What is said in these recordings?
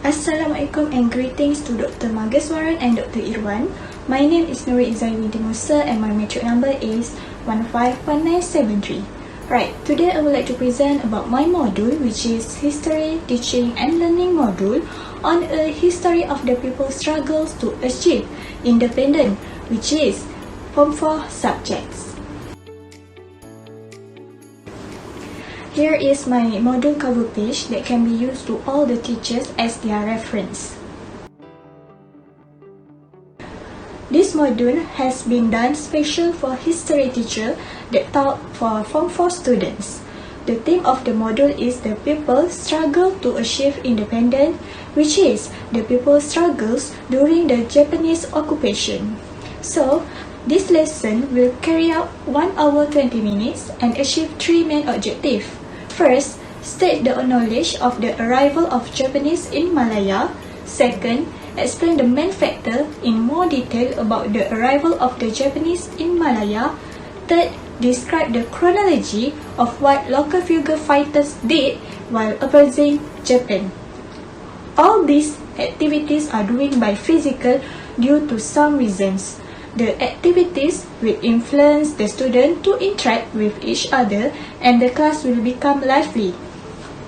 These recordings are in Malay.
Assalamualaikum and greetings to Dr. Mageswaran and Dr. Irwan. My name is Nuri Izainuddin Musa and my metric number is 151973. Right, today I would like to present about my module, which is History, Teaching and Learning module on a history of the people's struggles to achieve independence, which is Form 4 subjects. Here is my module cover page that can be used to all the teachers as their reference. This module has been done special for history teacher that taught for Form 4 students. The theme of the module is the people struggle to achieve independence, which is the people struggles during the Japanese occupation. So, this lesson will carry out 1 hour 20 minutes and achieve 3 main objectives. First, state the knowledge of the arrival of Japanese in Malaya. Second, explain the main factor in more detail about the arrival of the Japanese in Malaya. Third, describe the chronology of what local figure fighters did while opposing Japan. All these activities are doing by physical due to some reasons. The activities will influence the student to interact with each other and the class will become lively.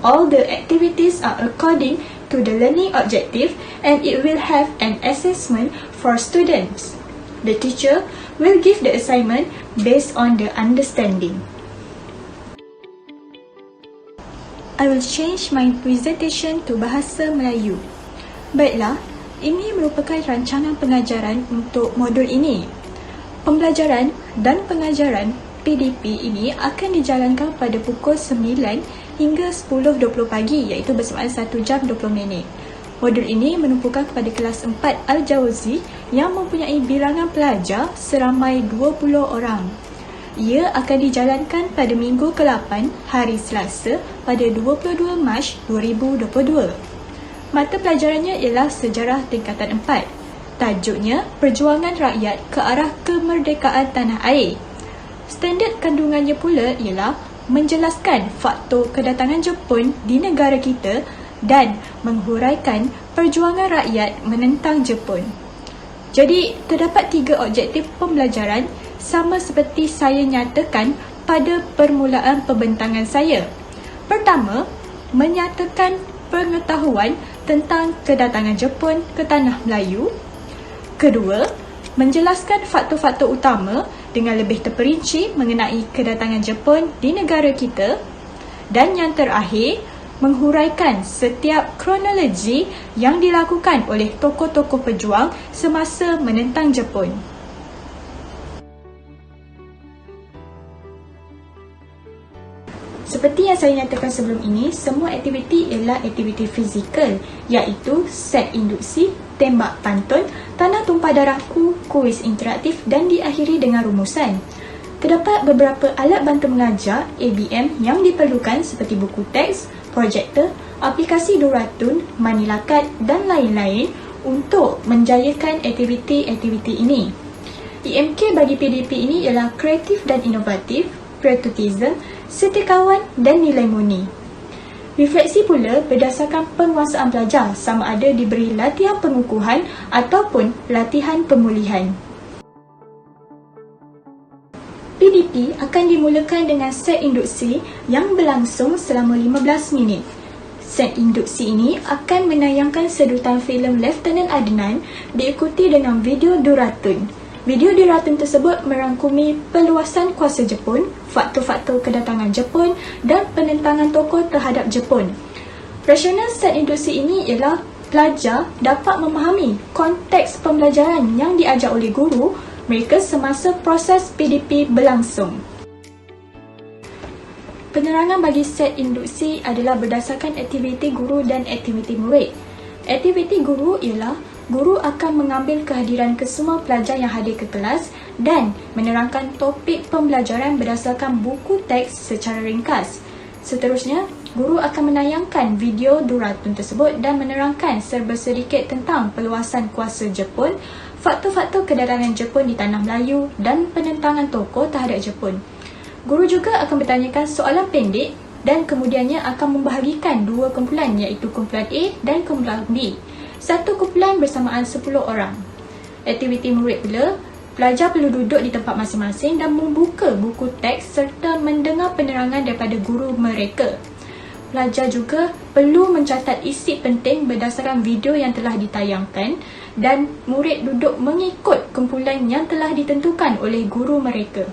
All the activities are according to the learning objective and it will have an assessment for students. The teacher will give the assignment based on the understanding. I will change my presentation to Bahasa Melayu. Baiklah, ini merupakan rancangan pengajaran untuk modul ini. Pembelajaran dan pengajaran PDP ini akan dijalankan pada pukul 9 hingga 10.20 pagi, iaitu bersamaan 1 jam 20 minit. Modul ini menumpukan kepada kelas 4 Al-Jawzi yang mempunyai bilangan pelajar seramai 20 orang. Ia akan dijalankan pada minggu ke-8 hari Selasa pada 22 Mac 2022. Mata pelajarannya ialah Sejarah Tingkatan 4. Tajuknya Perjuangan Rakyat ke arah Kemerdekaan Tanah Air. Standard kandungannya pula ialah menjelaskan faktor kedatangan Jepun di negara kita dan menghuraikan perjuangan rakyat menentang Jepun. Jadi, terdapat 3 objektif pembelajaran sama seperti saya nyatakan pada permulaan pembentangan saya. Pertama, menyatakan pengetahuan tentang kedatangan Jepun ke Tanah Melayu. Kedua, menjelaskan faktor-faktor utama dengan lebih terperinci mengenai kedatangan Jepun di negara kita. Dan yang terakhir, menghuraikan setiap kronologi yang dilakukan oleh tokoh-tokoh pejuang semasa menentang Jepun. Seperti yang saya nyatakan sebelum ini, semua aktiviti ialah aktiviti fizikal, iaitu set induksi, tembak pantun, tanah tumpah darahku, kuis interaktif dan diakhiri dengan rumusan. Terdapat beberapa alat bantu mengajar ABM yang diperlukan seperti buku teks, projektor, aplikasi Duratun, Manilakat dan lain-lain untuk menjayakan aktiviti-aktiviti ini. IMK bagi PDP ini ialah kreatif dan inovatif, patriotism, setiakawan dan nilai murni. Refleksi pula berdasarkan penguasaan pelajar sama ada diberi latihan pengukuhan ataupun latihan pemulihan. PDP akan dimulakan dengan set induksi yang berlangsung selama 15 minit. Set induksi ini akan menayangkan sedutan filem Lieutenant Adnan diikuti dengan video Duratun. Video Duratun tersebut merangkumi peluasan kuasa Jepun, faktor-faktor kedatangan Jepun dan penentangan tokoh terhadap Jepun. Rasional set induksi ini ialah pelajar dapat memahami konteks pembelajaran yang diajar oleh guru mereka semasa proses PDP berlangsung. Penerangan bagi set induksi adalah berdasarkan aktiviti guru dan aktiviti murid. Aktiviti guru ialah guru akan mengambil kehadiran kesemua pelajar yang hadir ke kelas dan menerangkan topik pembelajaran berdasarkan buku teks secara ringkas. Seterusnya, guru akan menayangkan video Duratun tersebut dan menerangkan serba sedikit tentang peluasan kuasa Jepun, faktor-faktor kedatangan Jepun di Tanah Melayu dan penentangan tokoh terhadap Jepun. Guru juga akan bertanyakan soalan pendek dan kemudiannya akan membahagikan dua kumpulan iaitu kumpulan A dan kumpulan B. Satu kumpulan bersamaan 10 orang. Aktiviti murid pula, pelajar perlu duduk di tempat masing-masing dan membuka buku teks serta mendengar penerangan daripada guru mereka. Pelajar juga perlu mencatat isi penting berdasarkan video yang telah ditayangkan dan murid duduk mengikut kumpulan yang telah ditentukan oleh guru mereka.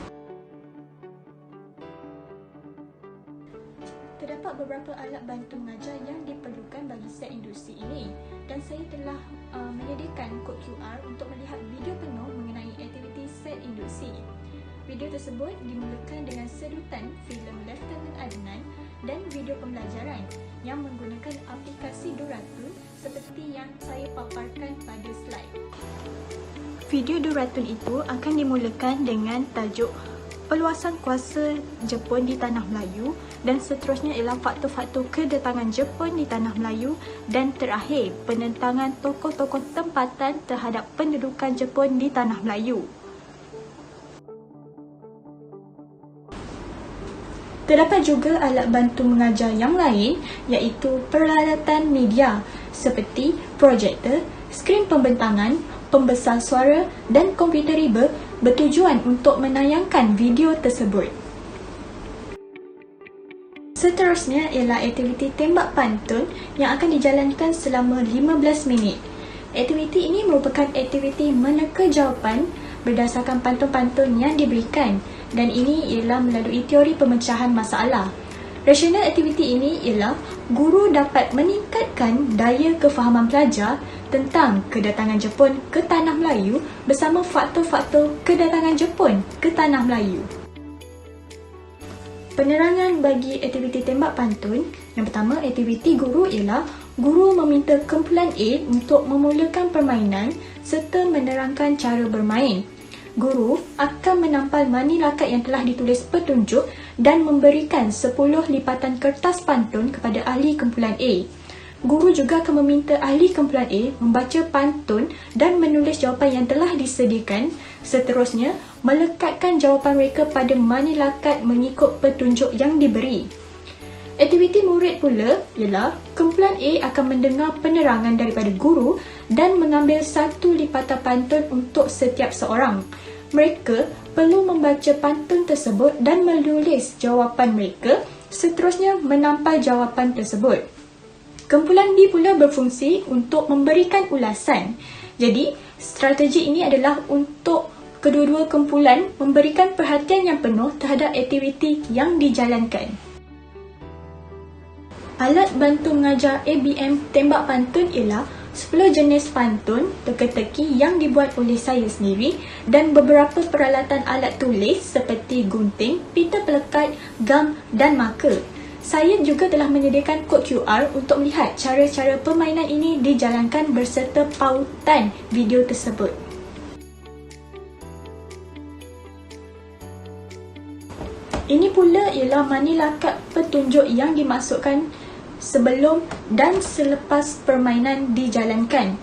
Terdapat beberapa alat bantu mengajar yang diperlukan bagi set induksi ini dan saya telah menyediakan kod QR untuk melihat video penuh mengenai aktiviti set induksi. Video tersebut dimulakan dengan sedutan filem Lieutenant Adnan dan video pembelajaran yang menggunakan aplikasi Duratun seperti yang saya paparkan pada slide. Video Duratun itu akan dimulakan dengan tajuk Perluasan kuasa Jepun di Tanah Melayu dan seterusnya ialah faktor-faktor kedatangan Jepun di Tanah Melayu dan terakhir penentangan tokoh-tokoh tempatan terhadap pendudukan Jepun di Tanah Melayu. Terdapat juga alat bantu mengajar yang lain iaitu peralatan media seperti projektor, skrin pembentangan, pembesar suara dan komputer riba bertujuan untuk menayangkan video tersebut. Seterusnya ialah aktiviti tembak pantun yang akan dijalankan selama 15 minit. Aktiviti ini merupakan aktiviti meneka jawapan berdasarkan pantun-pantun yang diberikan dan ini ialah melalui teori pemecahan masalah. Rasional aktiviti ini ialah guru dapat meningkatkan daya kefahaman pelajar tentang kedatangan Jepun ke Tanah Melayu bersama faktor-faktor kedatangan Jepun ke Tanah Melayu. Penerangan bagi aktiviti tembak pantun, yang pertama aktiviti guru ialah guru meminta kumpulan A untuk memulakan permainan serta menerangkan cara bermain. Guru akan menampal mani lakat yang telah ditulis petunjuk dan memberikan 10 lipatan kertas pantun kepada ahli kumpulan A. Guru juga akan meminta ahli kumpulan A membaca pantun dan menulis jawapan yang telah disediakan. Seterusnya, melekatkan jawapan mereka pada mani lakat mengikut petunjuk yang diberi. Aktiviti murid pula ialah kumpulan A akan mendengar penerangan daripada guru dan mengambil satu lipatan pantun untuk setiap seorang. Mereka perlu membaca pantun tersebut dan menulis jawapan mereka, seterusnya menampal jawapan tersebut. Kumpulan B pula berfungsi untuk memberikan ulasan. Jadi, strategi ini adalah untuk kedua-dua kumpulan memberikan perhatian yang penuh terhadap aktiviti yang dijalankan. Alat bantu mengajar ABM tembak pantun ialah 10 jenis pantun teka-teki yang dibuat oleh saya sendiri dan beberapa peralatan alat tulis seperti gunting, pita pelekat, gam dan marker. Saya juga telah menyediakan kod QR untuk melihat cara-cara permainan ini dijalankan berserta pautan video tersebut. Ini pula ialah mani lakat petunjuk yang dimasukkan sebelum dan selepas permainan dijalankan.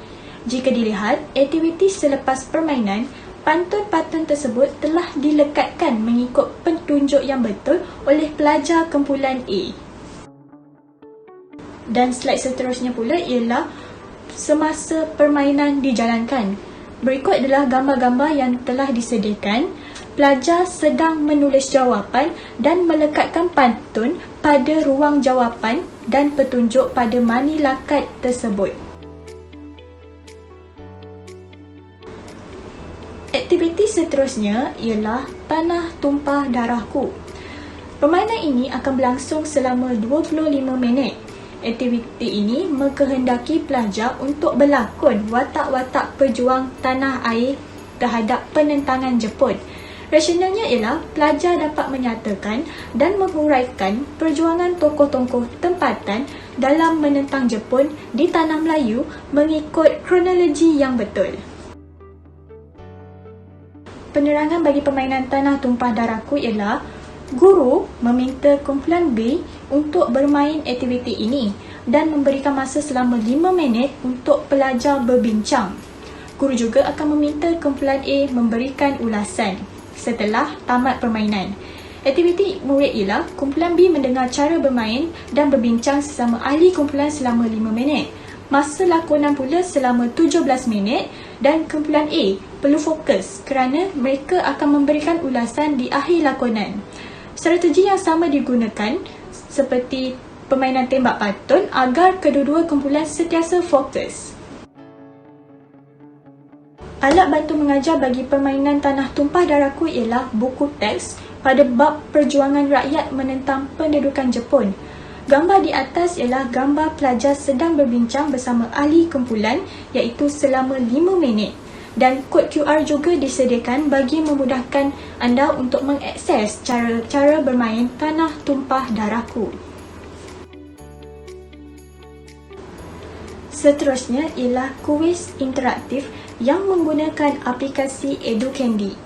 Jika dilihat, aktiviti selepas permainan, pantun-pantun tersebut telah dilekatkan mengikut petunjuk yang betul oleh pelajar kumpulan A. Dan slide seterusnya pula ialah semasa permainan dijalankan. Berikut adalah gambar-gambar yang telah disediakan. Pelajar sedang menulis jawapan dan melekatkan pantun pada ruang jawapan dan petunjuk pada mani lakat tersebut. Aktiviti seterusnya ialah Tanah Tumpah Darahku. Permainan ini akan berlangsung selama 25 minit. Aktiviti ini mengkehendaki pelajar untuk berlakon watak-watak pejuang tanah air terhadap penentangan Jepun. Rasionalnya ialah pelajar dapat menyatakan dan menghuraikan perjuangan tokoh-tokoh tempatan dalam menentang Jepun di Tanah Melayu mengikut kronologi yang betul. Penerangan bagi permainan Tanah Tumpah Darahku ialah guru meminta kumpulan B untuk bermain aktiviti ini dan memberikan masa selama 5 minit untuk pelajar berbincang. Guru juga akan meminta kumpulan A memberikan ulasan setelah tamat permainan. Aktiviti murid ialah kumpulan B mendengar cara bermain dan berbincang sesama ahli kumpulan selama 5 minit. Masa lakonan pula selama 17 minit dan kumpulan A perlu fokus kerana mereka akan memberikan ulasan di akhir lakonan. Strategi yang sama digunakan seperti permainan tembak patun agar kedua-dua kumpulan sentiasa fokus. Alat bantu mengajar bagi permainan Tanah Tumpah Darahku ialah buku teks pada bab perjuangan rakyat menentang pendudukan Jepun. Gambar di atas ialah gambar pelajar sedang berbincang bersama ahli kumpulan iaitu selama 5 minit. Dan kod QR juga disediakan bagi memudahkan anda untuk mengakses cara bermain Tanah Tumpah Darahku. Seterusnya ialah kuis interaktif yang menggunakan aplikasi EduCandy.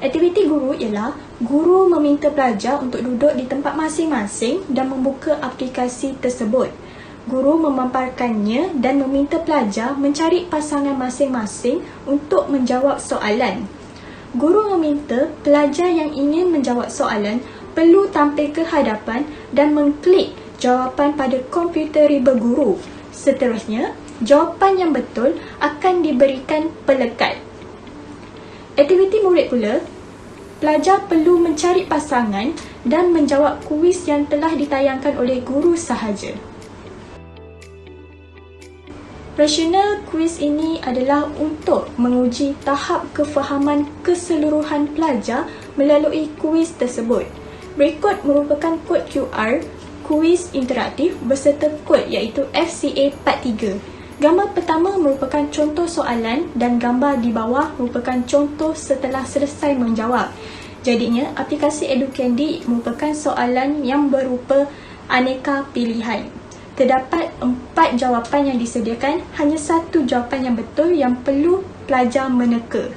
Aktiviti guru ialah guru meminta pelajar untuk duduk di tempat masing-masing dan membuka aplikasi tersebut. Guru memamparkannya dan meminta pelajar mencari pasangan masing-masing untuk menjawab soalan. Guru meminta pelajar yang ingin menjawab soalan perlu tampil ke hadapan dan mengklik jawapan pada komputer riba guru. Seterusnya, jawapan yang betul akan diberikan pelekat. Aktiviti murid pula, pelajar perlu mencari pasangan dan menjawab kuis yang telah ditayangkan oleh guru sahaja. Rasional kuis ini adalah untuk menguji tahap kefahaman keseluruhan pelajar melalui kuis tersebut. Berikut merupakan kod QR kuis interaktif berserta kod iaitu FCA43. Gambar pertama merupakan contoh soalan dan gambar di bawah merupakan contoh setelah selesai menjawab. Jadinya, aplikasi EduCandy merupakan soalan yang berupa aneka pilihan. Terdapat 4 jawapan yang disediakan, hanya 1 jawapan yang betul yang perlu pelajar meneka.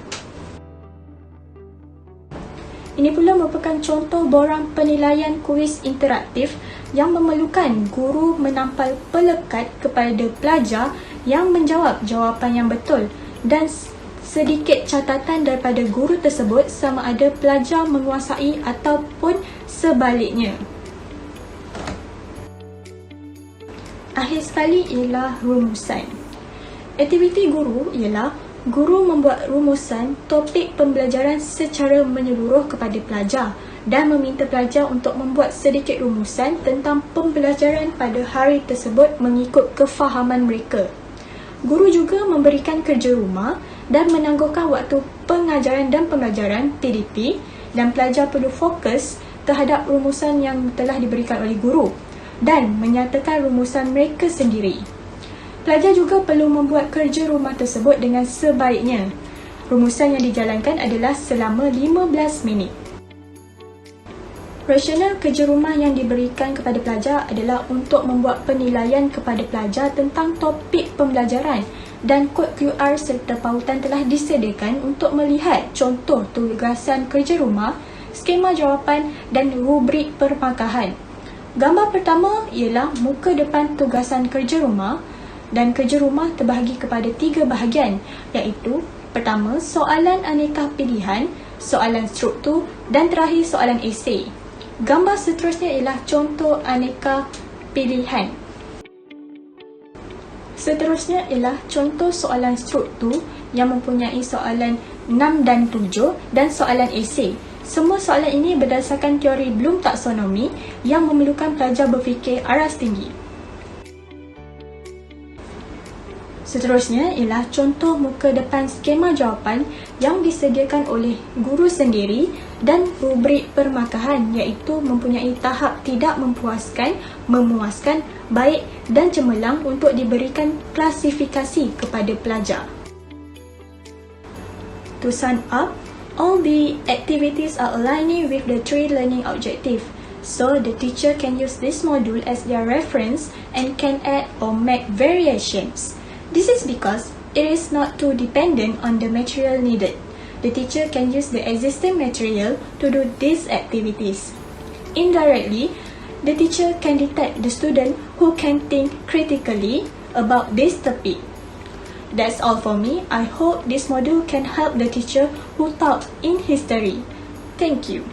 Ini pula merupakan contoh borang penilaian kuis interaktif yang memerlukan guru menampal pelekat kepada pelajar yang menjawab jawapan yang betul dan sedikit catatan daripada guru tersebut sama ada pelajar menguasai ataupun sebaliknya. Akhir sekali ialah rumusan. Aktiviti guru ialah guru membuat rumusan topik pembelajaran secara menyeluruh kepada pelajar dan meminta pelajar untuk membuat sedikit rumusan tentang pembelajaran pada hari tersebut mengikut kefahaman mereka. Guru juga memberikan kerja rumah dan menangguhkan waktu pengajaran dan pembelajaran TDP dan pelajar perlu fokus terhadap rumusan yang telah diberikan oleh guru dan menyatakan rumusan mereka sendiri. Pelajar juga perlu membuat kerja rumah tersebut dengan sebaiknya. Rumusan yang dijalankan adalah selama 15 minit. Rasional kerja rumah yang diberikan kepada pelajar adalah untuk membuat penilaian kepada pelajar tentang topik pembelajaran dan kod QR serta pautan telah disediakan untuk melihat contoh tugasan kerja rumah, skema jawapan dan rubrik permakahan. Gambar pertama ialah muka depan tugasan kerja rumah dan kerja rumah terbahagi kepada 3 bahagian iaitu pertama, soalan aneka pilihan, soalan struktur dan terakhir soalan esei. Gambar seterusnya ialah contoh aneka pilihan. Seterusnya ialah contoh soalan struktur yang mempunyai soalan 6 dan 7 dan soalan esei. Semua soalan ini berdasarkan teori Bloom taksonomi yang memerlukan pelajar berfikir aras tinggi. Seterusnya ialah contoh muka depan skema jawapan yang disediakan oleh guru sendiri dan rubrik permakahan iaitu mempunyai tahap tidak memuaskan, memuaskan, baik dan cemerlang untuk diberikan klasifikasi kepada pelajar. To sum up, all the activities are aligning with the 3 learning objectives. So the teacher can use this module as their reference and can add or make variations. This is because it is not too dependent on the material needed. The teacher can use the existing material to do these activities. Indirectly, the teacher can detect the student who can think critically about this topic. That's all for me. I hope this module can help the teacher who taught in history. Thank you.